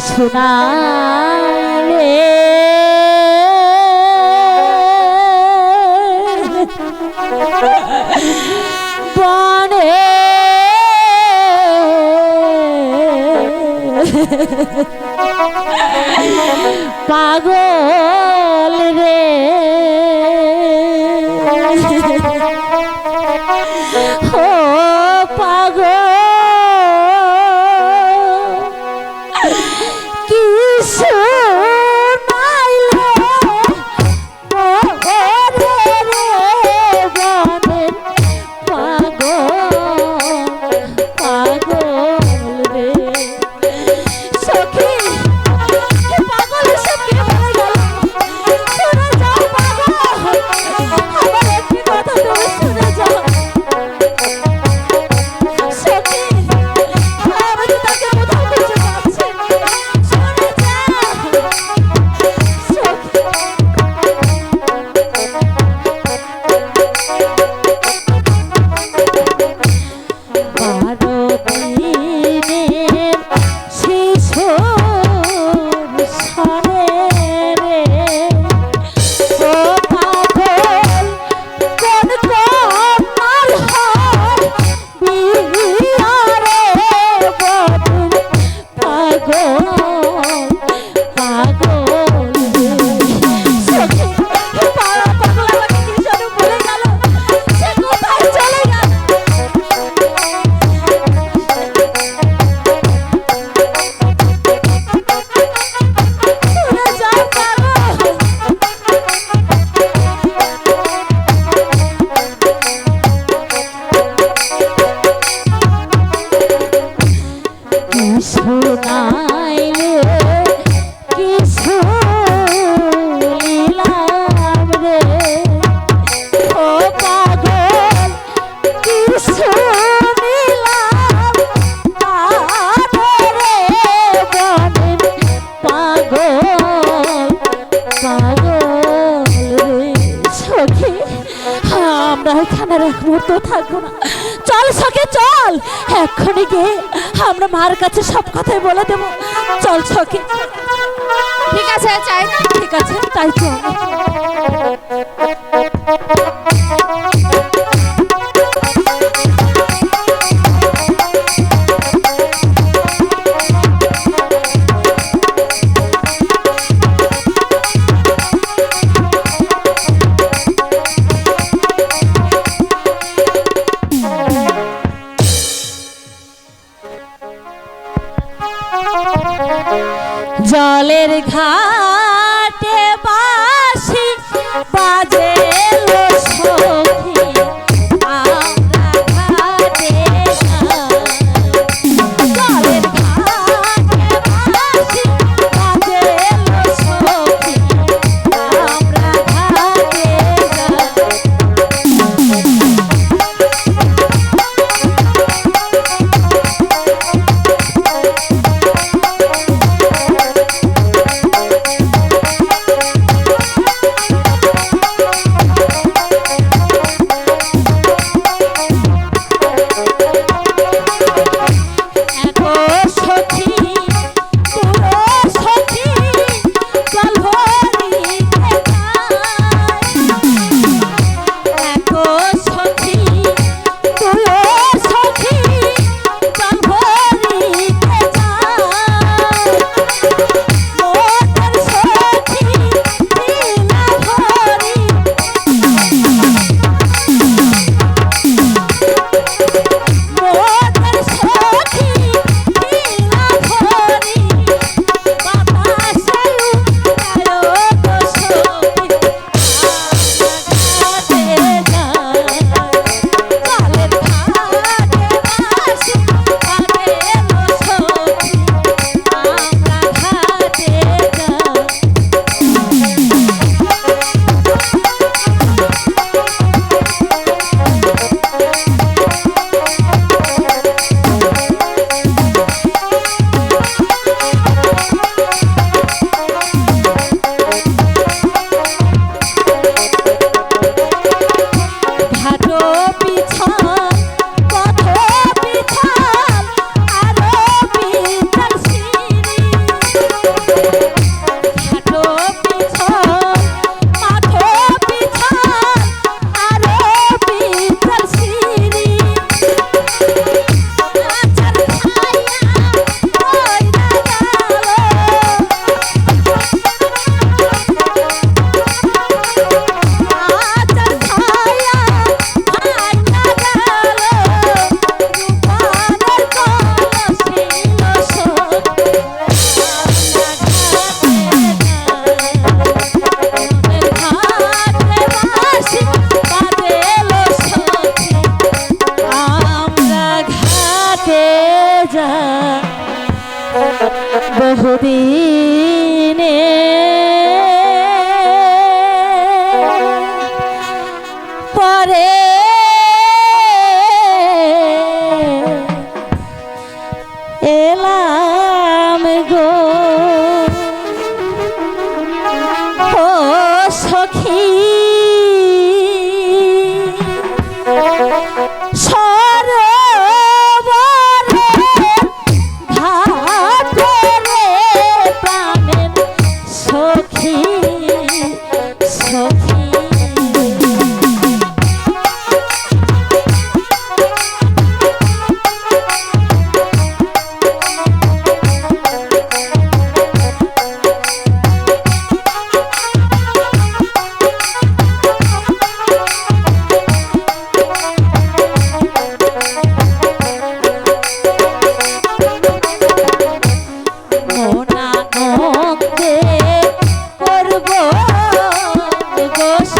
শোনাই রে বনে পাগল রে ও পাগল কি শোনাইলে মোরে রে বনের পাগল রে সখী পাগল সখী হয়ে গেল শুনে যাও পাগল আমার একটি কথা তুমি শুনে যাও সখী আমি তো তাকে কোথাও খুঁজে পাচ্ছি না শুনে যাও সখী বারো দিনের শিশুর সনে রে ও পাগল কোন কন্যার হার বিয়া রে বধুর পাগল পাগল সখী পাগল আমাকে কি যেন বলে গেল সে কোথায় চলে গেল শুনে যাও পাগল কি শোনাইলে কি শুনিলাম রে ও পাগল কি শুনিলাম রে বনের পাগল পাগল রে সখী আমরা এখানে আর এক মুহূর্ত থাকবো না চল সখী চল এক্ষুনি গিয়ে আমরা মার কাছে সব কথাই বলে দেবো চল সখী ঠিক আছে চাই না ঠিক আছে তাই চল জলের ঘাটে বাঁশি বাজে লো সখী আমরা ঘাটে জলের ঘাটে বাঁশি বাজে লো সখী আমরা ঘাটে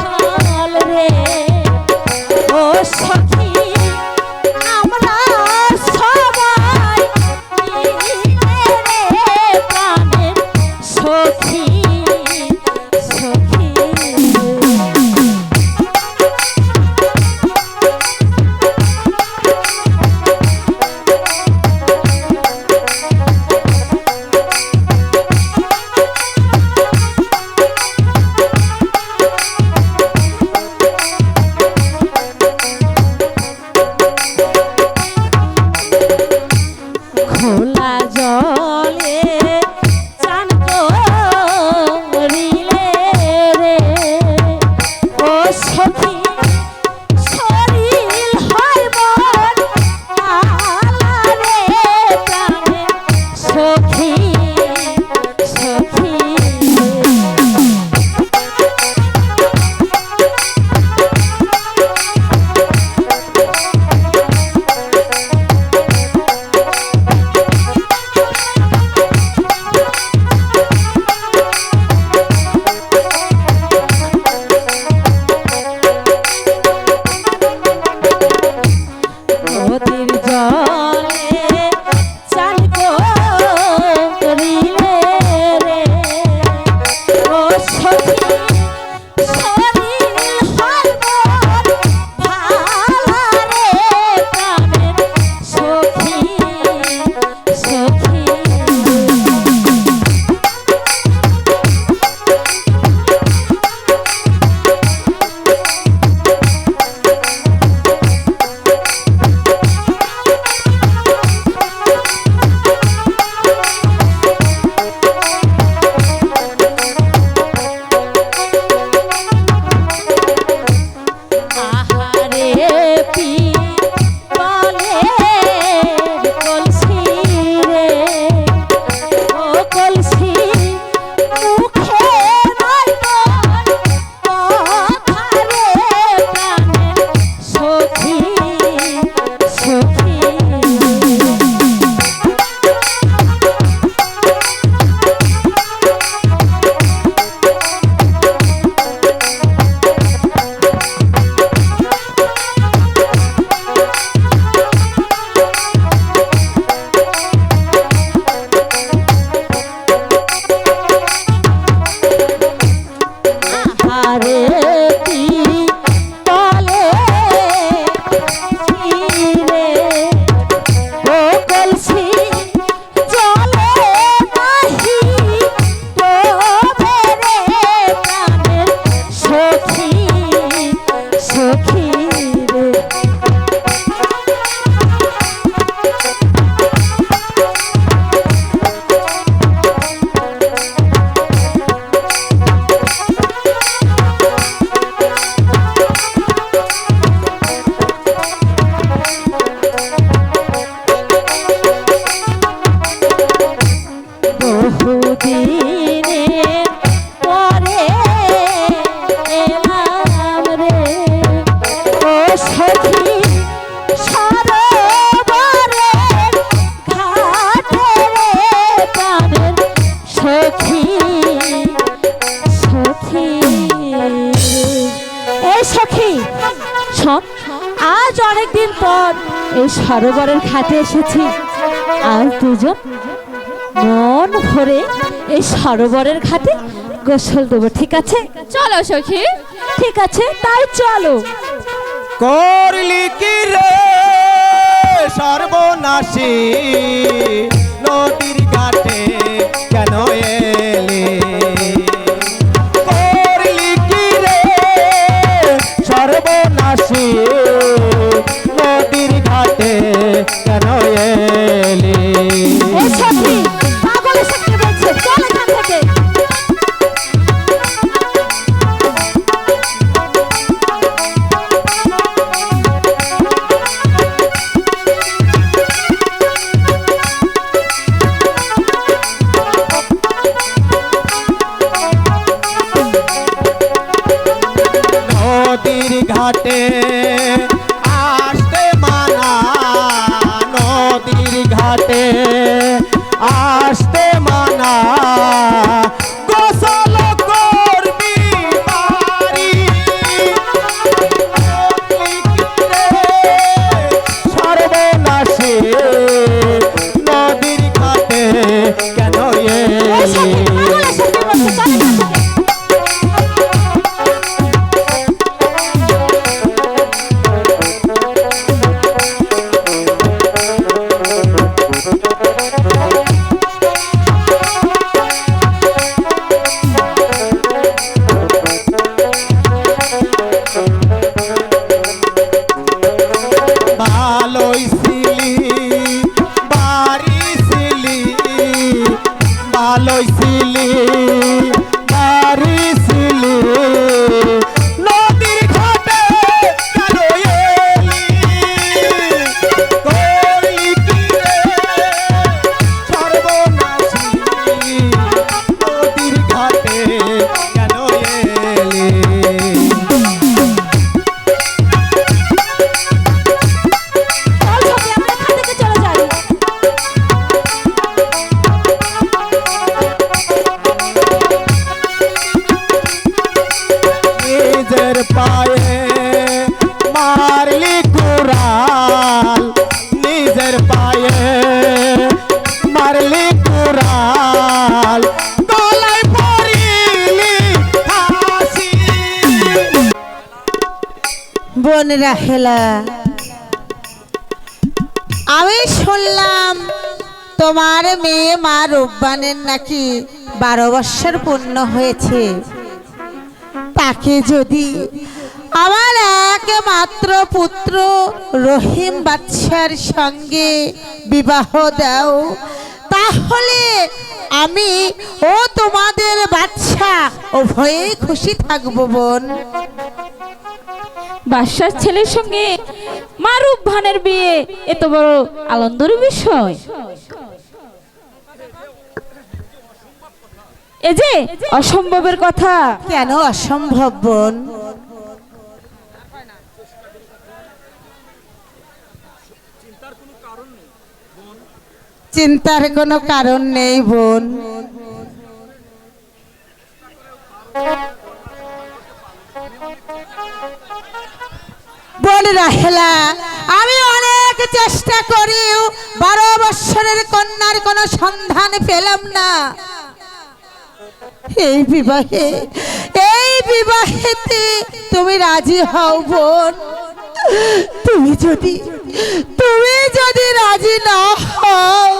গোসল রে ও সখী আমরা সবাই মিলে রে প্রাণের সখী সখী খোলা জলে চান করিলে রে ও সখী শরীর হয় মন আলা রে প্রাণে সখী সখী নদীর জলে চান করিলে রে ও সখী শরীর হয় মন ভালা রে প্রাণের সখী সখী আহারে পি বলে কলসি রে ও কলসি মুখে নয় কথা রে প্রাণের সখী সখী আহারে কি বলে রে ও কলসি জলে নাহি ডোবে রে প্রাণের সখী সখী রে বহুদিনের পরে এলাম রে ও সখী সরোবরের ঘাটে রে প্রাণের সখী সখী এই সখী শোন আজ অনেকদিন পর এই সরোবরের ঘাটে এসেছি আজ দুজন মন ভরে এই সরোবরের ঘাটে গোসল দেবো ঠিক আছে চলো সখী ঠিক আছে তাই চলো করলি কি রে সর্বনাশী নদীর ঘাটে কেন এলি করলি কি রে সর্বনাশী নদীর ঘাটে কেন এলি এই সখী পাগলের সাথে বলছে চল এখান থেকে নদীর ঘাটে আসতে মানা নদীর ঘাটে আসতে মানা গোসল করবি পারি নিজের পায়ে মারলি কুড়াল নিজের পায়ে মারলি কুড়াল গলায় পড়িলি ফাঁসি। বোন রাহেলা, আমি শুনলাম তোমার মেয়ে মা রূপবানের নাকি 12 বৎসর পূর্ণ হয়েছে। তাকে যদি আমার একমাত্র পুত্র রহিম বাদশার সঙ্গে বিবাহ দাও, তাহলে আমি ও তোমাদের বাদশা উভয়ে খুশি থাকবো বোন। বাদশার ছেলের সঙ্গে মারুফ ভানের বিয়ে এত বড় আনন্দের বিষয়, এ যে অসম্ভবের কথা। কেন অসম্ভব বোন? চিন্তার কোনো কারণ নেই বোন। বোন রাহেলা, আমি অনেক চেষ্টা করিও 12 বৎসরের কন্যার কোনো সন্ধান পেলাম না। এই বিবাহেতে তুমি রাজি হও বোন। তুমি যদি রাজি না হও,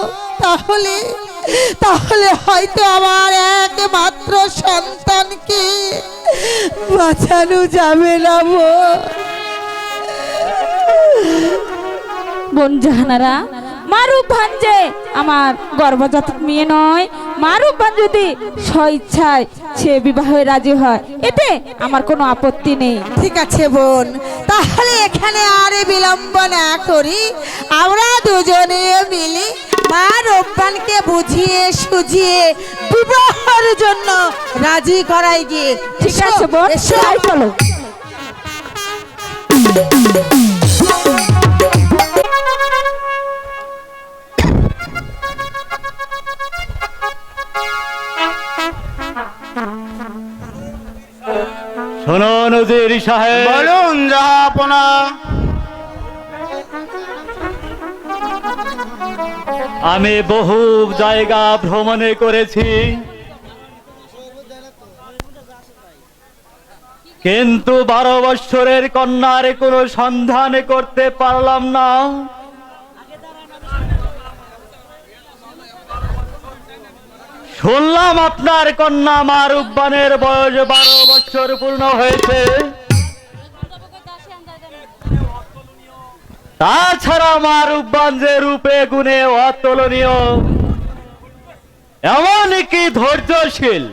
তাহলে হয়তো আমার একমাত্র সন্তানকে বাঁচানো যাবে না বোন। বোন জাহানারা, মারুফ ভান যে আমার গর্ভজাত মেয়ে নয়। মারুফ ভান যদি স্বইচ্ছায় সে বিবাহে রাজি হয়, এতে আমার কোনো আপত্তি নেই। ঠিক আছে বোন, তাহলে এখানে আর বিলম্ব না করি আমরা দুজনে মিলি মা রূপবানকে বুঝিয়ে সুঝিয়ে বিবাহের জন্য রাজি করাই গিয়ে। ঠিক আছে বোন, তাই চলো। শুনুন উজির সাহেব। বলুন জাহাপনা। আমি বহু জায়গা ভ্রমণে করেছি, কিন্তু 12 বৎসরের কন্যার কোনো সন্ধান করতে পারলাম না। শুনলাম আপনার কন্যা মা রূপবানের বয়স 12 বৎসর পূর্ণ হয়েছে। তাছাড়া মা রূপবান যে রূপে গুণে অতুলনীয়, এমনকি ধৈর্যশীল।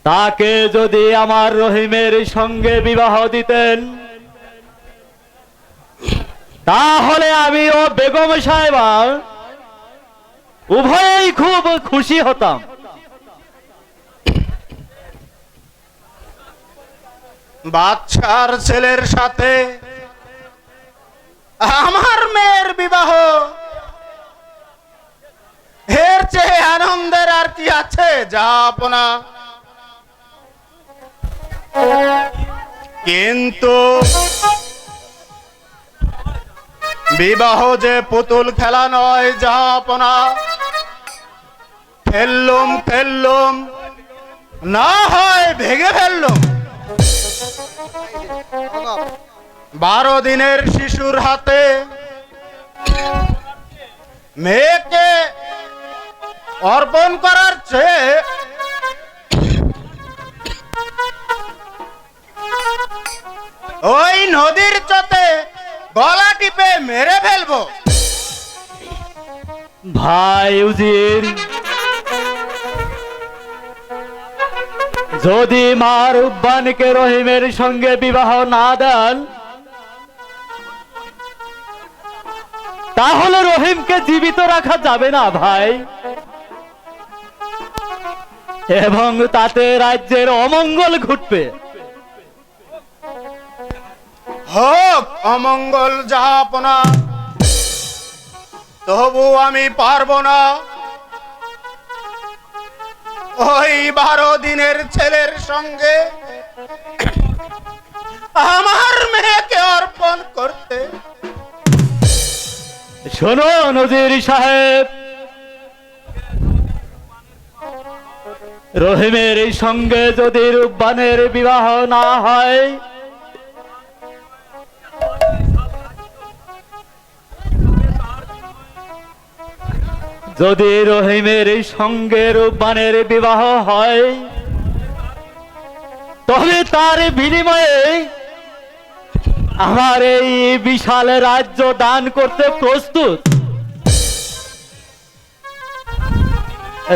তাকে যদি আমার রহিমের সঙ্গে বিবাহ দিতেন, তাহলে আমি ও বেগম সাহেবা উভয়েই খুব খুশি হতাম। বাদশার ছেলের সাথে আমার মেয়ের বিবাহ, এর চেয়ে আনন্দের আর কি আছে জাহাপনা? কিন্তু বিবাহ যে পুতুল খেলা নয় জাহাপনা। খেললুম না হয় ভেঙে ফেললুম। 12 দিনের শিশুর হাতে মেয়েকে অর্পণ করার চেয়ে ওই নদীর চতে গলা টিপে মেরে ফেলবো। ভাই উজির, যদি মা রূপবানকে রহিমের সঙ্গে বিবাহ না দেন, তাহলে রহিমকে জীবিত রাখা যাবে না ভাই, এবং তাতে রাজ্যের অমঙ্গল ঘটবে। হোক অমঙ্গল জাহাপনা, তবু আমি পারবো না। ওই 12 দিন ছেলের সঙ্গে আমার মেয়েকে অর্পণ করতে। শোনো নজির সাহেব, রহিমের সঙ্গে যদি রূপবানের বিবাহ না হয়, যদি রহিমের সঙ্গে রূপবানের বিবাহ হয়, তবে তার বিনিময়ে আমার এই বিশাল রাজ্য দান করতে প্রস্তুত।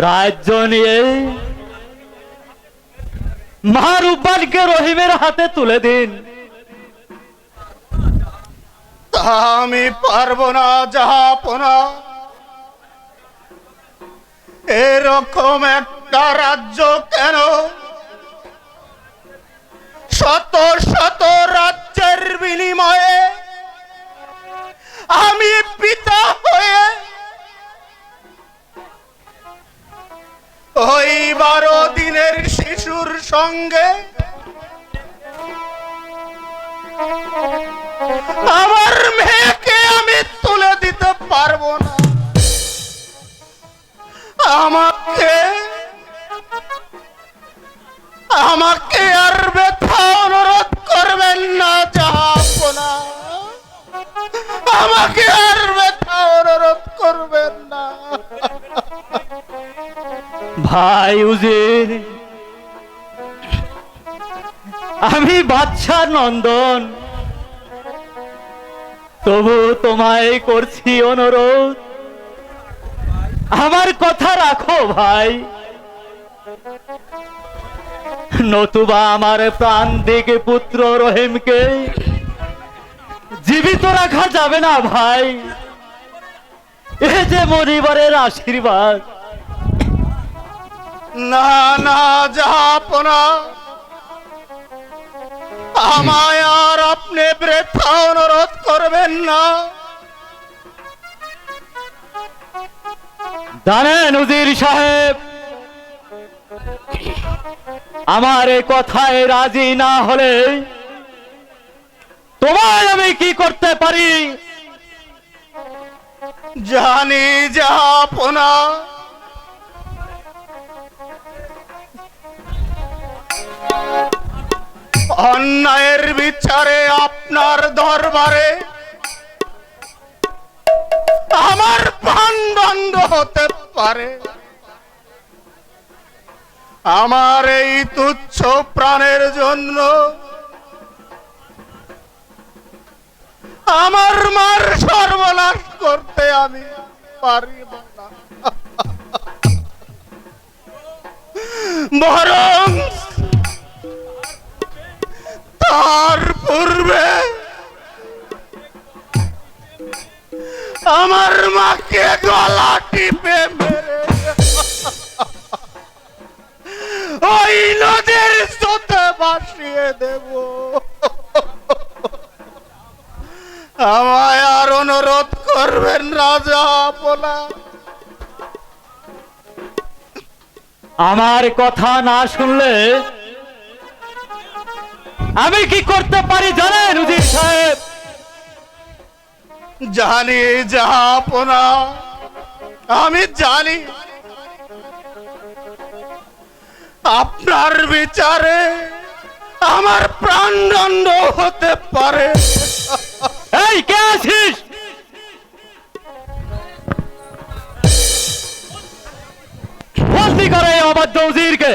রাজ্য নিয়ে মা রূপবানকে রহিমের হাতে তুলে দিন। তা আমি পারবো না জাহাপনা। এরকম একটা রাজ্য কেন, শত শত রাজ্যের বিনিময়ে আমি পিতা হয়ে ওই 12 দিনের শিশুর সঙ্গে আমার মেয়েকে আমি তুলে দিতে পারবো না। আমাকে আর ব্যথা অনুরোধ করবেন না জাহাপনা, আমাকে আর ব্যথা অনুরোধ করবেন না। ভাই উজির, আমি বাদশা নন্দন, তবু তোমায় করছি অনুরোধ, আমার কথা রাখো ভাই, নতুবা আমার প্রাণ দিকে পুত্র রহিমকে জীবিত রাখা যাবে না ভাই। এ যে মরিবারের আশীর্বাদ। না না জাহাপনা, আমায় আর আপনি বৃথা অনুরোধ করবেন না। জানেন উজির সাহেব, আমার এ কথায় রাজি না হলে তোমায় আমি কি করতে পারি জানি জাহাপনা। অন্যায়ের বিচারে আপনার দরবারে আমার প্রাণদণ্ড হতে পারে। আমার এই তুচ্ছ প্রাণের জন্য আমার মার সর্বনাশ করতে আমি পারিব না, বরং তার পূর্বে আমার মাকে গলা টিপে মেরে ওই নদীর স্রোতে ভাসিয়ে দেব। আমায় আর অনুরোধ করবেন রাজা আপনা। আমার কথা না শুনলে আমি কি করতে পারি জানেন উজির সাহেব? জানি জাহাপনা, আমি জানি আপনার বিচারে আমার প্রাণদণ্ড হতে পারে। এই কে আছিস? বন্দি করে এই অবাধ্য উজিরকে।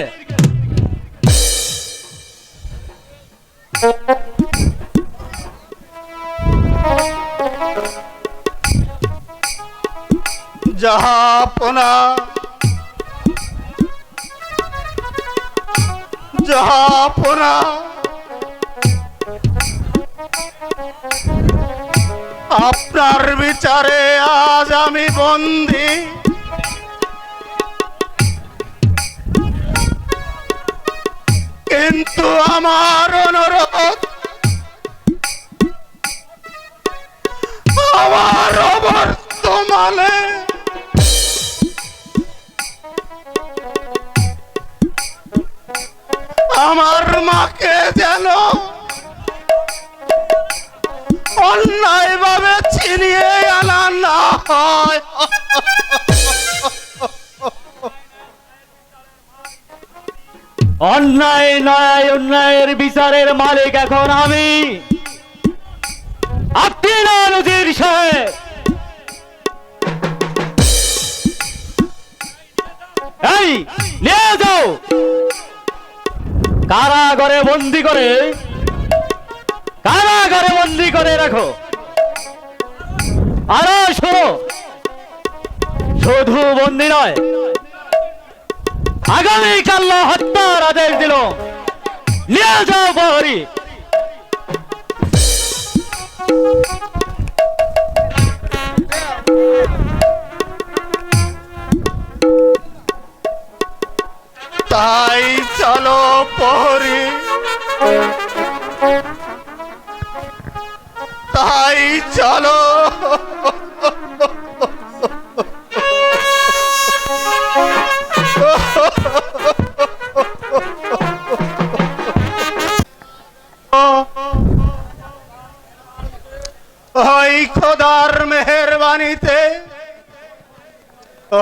জাহাপনা, জাহাপনা, আপনার বিচারে আজ আমি বন্দী। কিন্তু আমার অনুরোধ, আমার অবর্তমানে আমার মাকে যেন অন্যায় ভাবে ছিনিয়ে আনা না হয়। অন্যায় নয়, অন্যায়ের বিচারের মালিক এখন আমি, আপনি না নদীর সাহেব। এই নিয়ে যাও, কারাগারে বন্দি করে, কারাগারে বন্দি করে রাখো। আর শোনো, শুধু বন্দি নয়, আগামীকাল হত্যার আদেশ দিল। নিয়ে যাও প্রহরী। তাই চলো প্রহরী, তাই চলো। ওই খোদার মেহেরবানিতে,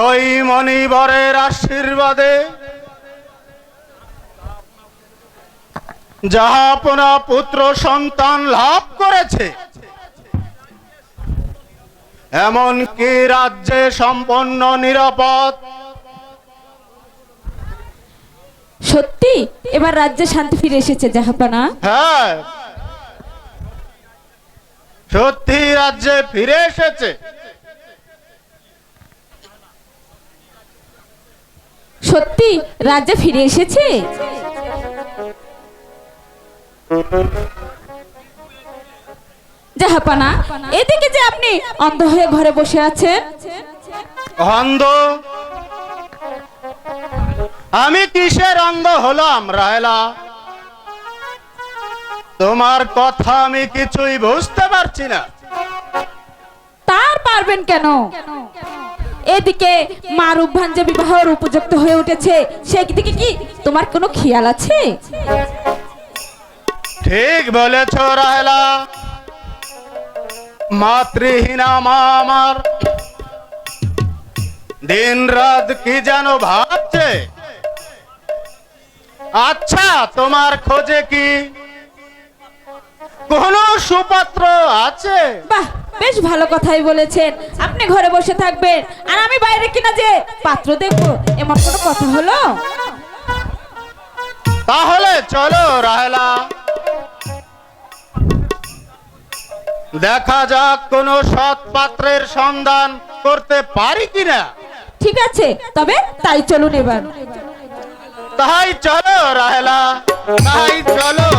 ওই মণিবরের আশীর্বাদে জাহাপনা পুত্র সন্তান লাভ করেছে, এমনকি রাজ্যে সম্পন্ন নিরাপদ। সত্যি এবার রাজ্যে শান্তি ফিরে এসেছে জাহাপনা। হ্যাঁ, সত্যি রাজ্যে ফিরে এসেছে। সত্যি রাজ্যে ফিরে এসেছে। জাহাপনা, এদিকে যে আপনি অন্ধ হয়ে ঘরে বসে আছেন। অন্ধ? আমি কিসের অন্ধ হলাম রাহেলা? তোমার কথা আমি কিছুই বুঝতে পারছি না। তার পারবেন কেন? এদিকে মা রূপভান যে বিবাহের উপযুক্ত হয়ে উঠেছে, সেই দিকে কি তোমার কোনো খেয়াল আছে? ঠিক বলেছ রাহেলা, মাতৃহীনা মা আমার দিন রাত কি যেন ভাবছে। আচ্ছা, তোমার খোঁজে কি কোনো সুপাত্র আছে? বাহ, বেশ ভালো কথাই বলেছেন। আপনি ঘরে বসে থাকবেন আর আমি বাইরে কিনা যে পাত্র দেখবো, এমন কোনো কথা হলো? তাহলে চলো রাহেলা, দেখা যাক কোনো সৎ পাত্রের সন্ধান করতে পারি কিনা। ঠিক আছে, তবে তাই চলুন এবার। তাই চলো রাহেলা, তাই চলো।